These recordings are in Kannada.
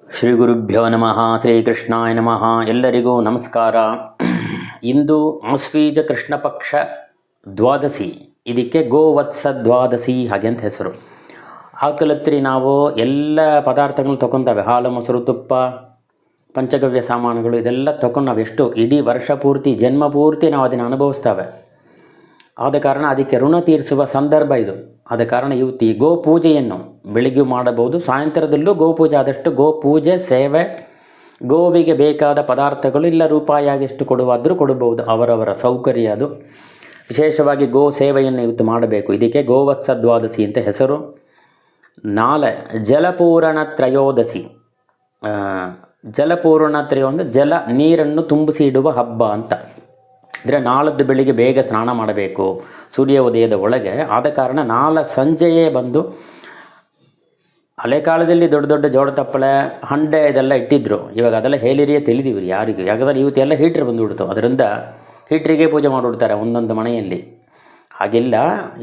ಶ್ರೀ ಗುರುಭ್ಯೋ ನಮಃ ಶ್ರೀಕೃಷ್ಣಾಯ ನಮಃ. ಎಲ್ಲರಿಗೂ ನಮಸ್ಕಾರ. ಇಂದು ಆಶ್ವೀಜ ಕೃಷ್ಣ ಪಕ್ಷ ದ್ವಾದಶಿ, ಇದಕ್ಕೆ ಗೋವತ್ಸ ದ್ವಾದಶಿ ಹಾಗೆ ಅಂತ ಹೆಸರು. ಆಕಲತ್ರಿ ನಾವು ಎಲ್ಲ ಪದಾರ್ಥಗಳು ತೊಗೊಂಡಾವೆ, ಹಾಲು ಮೊಸರು ತುಪ್ಪ ಪಂಚಗವ್ಯ ಸಾಮಾನುಗಳು ಇದೆಲ್ಲ ತೊಗೊಂಡು ನಾವು ಎಷ್ಟು ಇಡೀ ವರ್ಷ ಪೂರ್ತಿ ಜನ್ಮ ಪೂರ್ತಿ ನಾವು ಅದನ್ನು ಅನುಭವಿಸ್ತೇವೆ. ಆದ ಕಾರಣ ಅದಕ್ಕೆ ಋಣ ತೀರಿಸುವ ಸಂದರ್ಭ ಇದು. ಆದ ಕಾರಣ ಇವತ್ತು ಗೋ ಪೂಜೆಯನ್ನು ಬೆಳಿಗ್ಗೆ ಮಾಡಬಹುದು, ಸಾಯಂಕಾಲದಲ್ಲೂ ಗೋಪೂಜೆ ಆದಷ್ಟು ಗೋಪೂಜೆ ಸೇವೆ, ಗೋವಿಗೆ ಬೇಕಾದ ಪದಾರ್ಥಗಳು ಇಲ್ಲ ರೂಪಾಯಿಯಾಗಿ ಎಷ್ಟು ಕೊಡುವಾದರೂ ಕೊಡಬಹುದು, ಅವರವರ ಸೌಕರ್ಯ ಅದು. ವಿಶೇಷವಾಗಿ ಗೋ ಸೇವೆಯನ್ನು ಇವತ್ತು ಮಾಡಬೇಕು. ಇದಕ್ಕೆ ಗೋವತ್ಸ ದ್ವಾದಶಿ ಅಂತ ಹೆಸರು. ನಾಳೆ ಜಲಪೂರಣ ತ್ರಯೋದಶಿ. ಜಲಪೂರ್ಣ ತ್ರಯೋ ಅಂದರೆ ಜಲ ನೀರನ್ನು ತುಂಬಿಸಿ ಇಡುವ ಹಬ್ಬ ಅಂತ. ಅಂದರೆ ನಾಳದ್ದು ಬೆಳಿಗ್ಗೆ ಬೇಗ ಸ್ನಾನ ಮಾಡಬೇಕು ಸೂರ್ಯ ಉದಯದ ಒಳಗೆ. ಆದ ಕಾರಣ ನಾಳೆ ಸಂಜೆಯೇ ಬಂದು, ಹಳೆ ಕಾಲದಲ್ಲಿ ದೊಡ್ಡ ದೊಡ್ಡ ಜೋಳ ತಪ್ಪಲೆ ಹಂಡೆ ಇದೆಲ್ಲ ಇಟ್ಟಿದ್ರು. ಇವಾಗ ಅದೆಲ್ಲ ಹೇಳಿರಿಯೇ ತಿಳಿದೀವಿ ಯಾರಿಗೂ, ಯಾಕಂದರೆ ಇವತ್ತು ಎಲ್ಲ ಹೀಟ್ರ್ ಬಂದುಬಿಡ್ತು. ಅದರಿಂದ ಹೀಟ್ರಿಗೆ ಪೂಜೆ ಮಾಡಿಬಿಡ್ತಾರೆ ಒಂದೊಂದು ಮನೆಯಲ್ಲಿ. ಹಾಗೆಲ್ಲ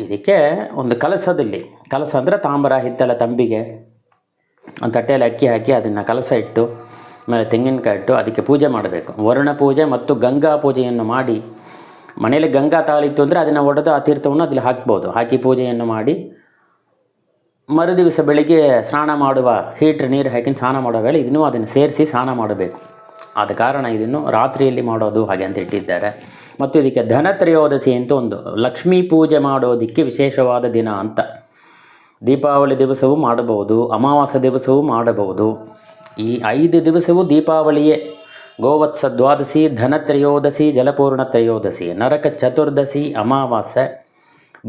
ಇದಕ್ಕೆ ಒಂದು ಕಲಸದಲ್ಲಿ, ಕಲಸ ಅಂದರೆ ತಾಮ್ರ ಹಿತ್ತಲ ತಂಬಿಗೆ ಒಂದು ತಟ್ಟೆಯಲ್ಲಿ ಅಕ್ಕಿ ಹಾಕಿ ಅದನ್ನು ಕಲಸ ಇಟ್ಟು ಆಮೇಲೆ ತೆಂಗಿನಕಾಯಿ ಇಟ್ಟು ಅದಕ್ಕೆ ಪೂಜೆ ಮಾಡಬೇಕು. ವರುಣ ಪೂಜೆ ಮತ್ತು ಗಂಗಾ ಪೂಜೆಯನ್ನು ಮಾಡಿ, ಮನೆಯಲ್ಲಿ ಗಂಗಾ ತಾಳಿತ್ತು ಅಂದರೆ ಅದನ್ನು ಒಡೆದು ಆ ತೀರ್ಥವನ್ನು ಅದಲ್ಲಿ ಹಾಕ್ಬೋದು. ಹಾಕಿ ಪೂಜೆಯನ್ನು ಮಾಡಿ ಮರುದಿವಸ ಬೆಳಿಗ್ಗೆ ಸ್ನಾನ ಮಾಡುವ, ಹೀಟ್ರ್ ನೀರು ಹಾಕಿ ಸ್ನಾನ ಮಾಡೋ ವೇಳೆ ಇದನ್ನು ಅದನ್ನು ಸೇರಿಸಿ ಸ್ನಾನ ಮಾಡಬೇಕು. ಆದ ಕಾರಣ ಇದನ್ನು ರಾತ್ರಿಯಲ್ಲಿ ಮಾಡೋದು ಹಾಗೆ ಅಂತ ಇಟ್ಟಿದ್ದಾರೆ. ಮತ್ತು ಇದಕ್ಕೆ ಧನತ್ರಯೋದಶಿ ಅಂತ ಒಂದು ಲಕ್ಷ್ಮೀ ಪೂಜೆ ಮಾಡೋದಕ್ಕೆ ವಿಶೇಷವಾದ ದಿನ ಅಂತ. ದೀಪಾವಳಿ ದಿವಸವೂ ಮಾಡಬಹುದು, ಅಮಾವಾಸ್ಯೆ ದಿವಸವೂ ಮಾಡಬಹುದು. ಈ 5 ದಿವಸವೂ ದೀಪಾವಳಿಯೇ. ಗೋವತ್ಸ ದ್ವಾದಶಿ, ಧನತ್ರಯೋದಶಿ, ಜಲಪೂರ್ಣ ತ್ರಯೋದಶಿ, ನರಕ ಚತುರ್ದಶಿ, ಅಮಾವಾಸ್ಯೆ,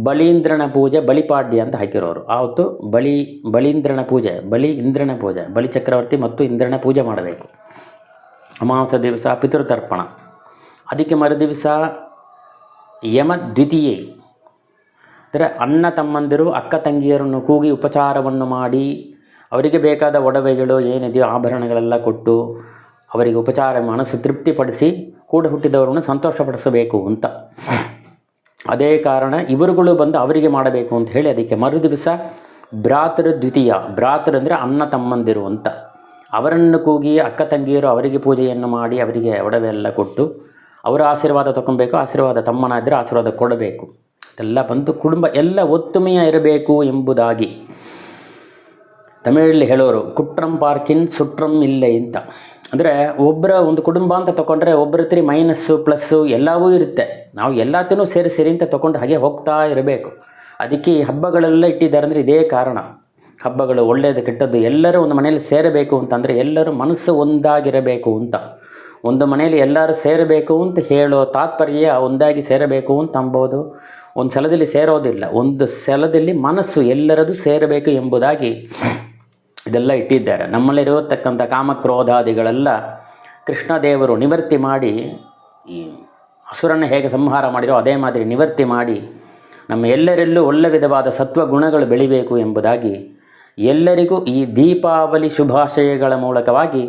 ಬಲೀಂದ್ರನ ಪೂಜೆ, ಬಲಿಪಾಡ್ಯ ಅಂತ ಹಾಕಿರೋರು. ಆವತ್ತು ಬಲೀಂದ್ರನ ಪೂಜೆ, ಇಂದ್ರನ ಪೂಜೆ, ಬಲಿ ಚಕ್ರವರ್ತಿ ಮತ್ತು ಇಂದ್ರನ ಪೂಜೆ ಮಾಡಬೇಕು. ಅಮಾವಾಸ್ಯೆ ದಿವಸ ಪಿತೃತರ್ಪಣ. ಅದಕ್ಕೆ ಮರುದಿವಸ ಯಮ ದ್ವಿತೀಯೆ ಅಂದರೆ ಅಣ್ಣ ತಮ್ಮಂದಿರು ಅಕ್ಕ ತಂಗಿಯರನ್ನು ಕೂಗಿ ಉಪಚಾರವನ್ನು ಮಾಡಿ ಅವರಿಗೆ ಬೇಕಾದ ಒಡವೆಗಳು ಏನಿದೆಯೋ ಆಭರಣಗಳೆಲ್ಲ ಕೊಟ್ಟು ಅವರಿಗೆ ಉಪಚಾರ ಮನಸ್ಸು ತೃಪ್ತಿಪಡಿಸಿ ಕೂಡ ಹುಟ್ಟಿದವರನ್ನು ಸಂತೋಷಪಡಿಸಬೇಕು ಅಂತ. ಅದೇ ಕಾರಣ ಇವರುಗಳು ಬಂದು ಅವರಿಗೆ ಮಾಡಬೇಕು ಅಂತ ಹೇಳಿ ಅದಕ್ಕೆ ಮರುದಿವಸ ಭ್ರಾತೃ ದ್ವಿತೀಯ. ಭ್ರಾತೃ ಅಂದರೆ ಅಣ್ಣ ತಮ್ಮಂದಿರು ಅಂತ. ಅವರನ್ನು ಕೂಗಿ ಅಕ್ಕ ತಂಗಿಯರು ಅವರಿಗೆ ಪೂಜೆಯನ್ನು ಮಾಡಿ ಅವರಿಗೆ ಒಡವೆ ಎಲ್ಲ ಕೊಟ್ಟು ಅವರ ಆಶೀರ್ವಾದ ತಗೊಬೇಕು. ಆಶೀರ್ವಾದ ತಮ್ಮನ ಇದ್ದರೆ ಆಶೀರ್ವಾದ ಕೊಡಬೇಕು. ಎಲ್ಲ ಬಂದು ಕುಟುಂಬ ಎಲ್ಲ ಒತ್ತುಮೆಯ ಇರಬೇಕು ಎಂಬುದಾಗಿ ತಮಿಳಲ್ಲಿ ಹೇಳೋರು, ಕುಟ್ರಂ ಪಾರ್ಕಿನ್ ಸುಟ್ರಂ ಇಲ್ಲೇ ಅಂತ. ಅಂದರೆ ಒಬ್ಬರ ಒಂದು ಕುಟುಂಬ ಅಂತ ತೊಗೊಂಡ್ರೆ ಒಬ್ಬರ ಹತ್ರ ಮೈನಸ್ಸು ಪ್ಲಸ್ಸು ಎಲ್ಲವೂ ಇರುತ್ತೆ. ನಾವು ಎಲ್ಲದನ್ನೂ ಸೇರಿ ಅಂತ ತೊಗೊಂಡು ಹಾಗೆ ಹೋಗ್ತಾ ಇರಬೇಕು. ಅದಕ್ಕೆ ಈ ಹಬ್ಬಗಳೆಲ್ಲ ಇಟ್ಟಿದ್ದಾರೆ ಅಂದರೆ ಇದೇ ಕಾರಣ. ಹಬ್ಬಗಳು ಒಳ್ಳೆಯದು ಕೆಟ್ಟದ್ದು ಎಲ್ಲರೂ ಒಂದು ಮನೆಯಲ್ಲಿ ಸೇರಬೇಕು ಅಂತಂದರೆ ಎಲ್ಲರೂ ಮನಸ್ಸು ಒಂದಾಗಿರಬೇಕು ಅಂತ. ಒಂದು ಮನೆಯಲ್ಲಿ ಎಲ್ಲರೂ ಸೇರಬೇಕು ಅಂತ ಹೇಳೋ ತಾತ್ಪರ್ಯ ಒಂದಾಗಿ ಸೇರಬೇಕು ಅಂತ ಅಂಬೋದು. ಒಂದು ಸ್ಥಳದಲ್ಲಿ ಸೇರೋದಿಲ್ಲ, ಒಂದು ಸ್ಥಳದಲ್ಲಿ ಮನಸ್ಸು ಎಲ್ಲರದು ಸೇರಬೇಕು ಎಂಬುದಾಗಿ ಇದೆಲ್ಲ ಇಟ್ಟಿದ್ದಾರೆ. ನಮ್ಮಲ್ಲಿರತಕ್ಕಂಥ ಕಾಮಕ್ರೋಧಾದಿಗಳೆಲ್ಲ ಕೃಷ್ಣದೇವರು ನಿವೃತ್ತಿ ಮಾಡಿ, ಈ ಅಸುರನ್ನು ಹೇಗೆ ಸಂಹಾರ ಮಾಡಿರೋ ಅದೇ ಮಾದರಿ ನಿವೃತ್ತಿ ಮಾಡಿ ನಮ್ಮ ಎಲ್ಲರಲ್ಲೂ ಒಳ್ಳೆ ವಿಧವಾದ ಸತ್ವಗುಣಗಳು ಬೆಳಿಬೇಕು ಎಂಬುದಾಗಿ ಎಲ್ಲರಿಗೂ ಈ ದೀಪಾವಳಿ ಶುಭಾಶಯಗಳ ಮೂಲಕವಾಗಿ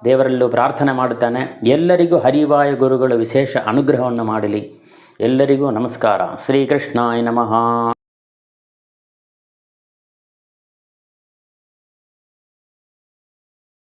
ದೇವರಲ್ಲೂ ಪ್ರಾರ್ಥನೆ ಮಾಡುತ್ತಾನೆ. ಎಲ್ಲರಿಗೂ ಹರಿವಾಯು ಗುರುಗಳು ವಿಶೇಷ ಅನುಗ್ರಹವನ್ನು ಮಾಡಲಿ. ಎಲ್ಲರಿಗೂ ನಮಸ್ಕಾರ. ಶ್ರೀಕೃಷ್ಣಾಯ ನಮಃ.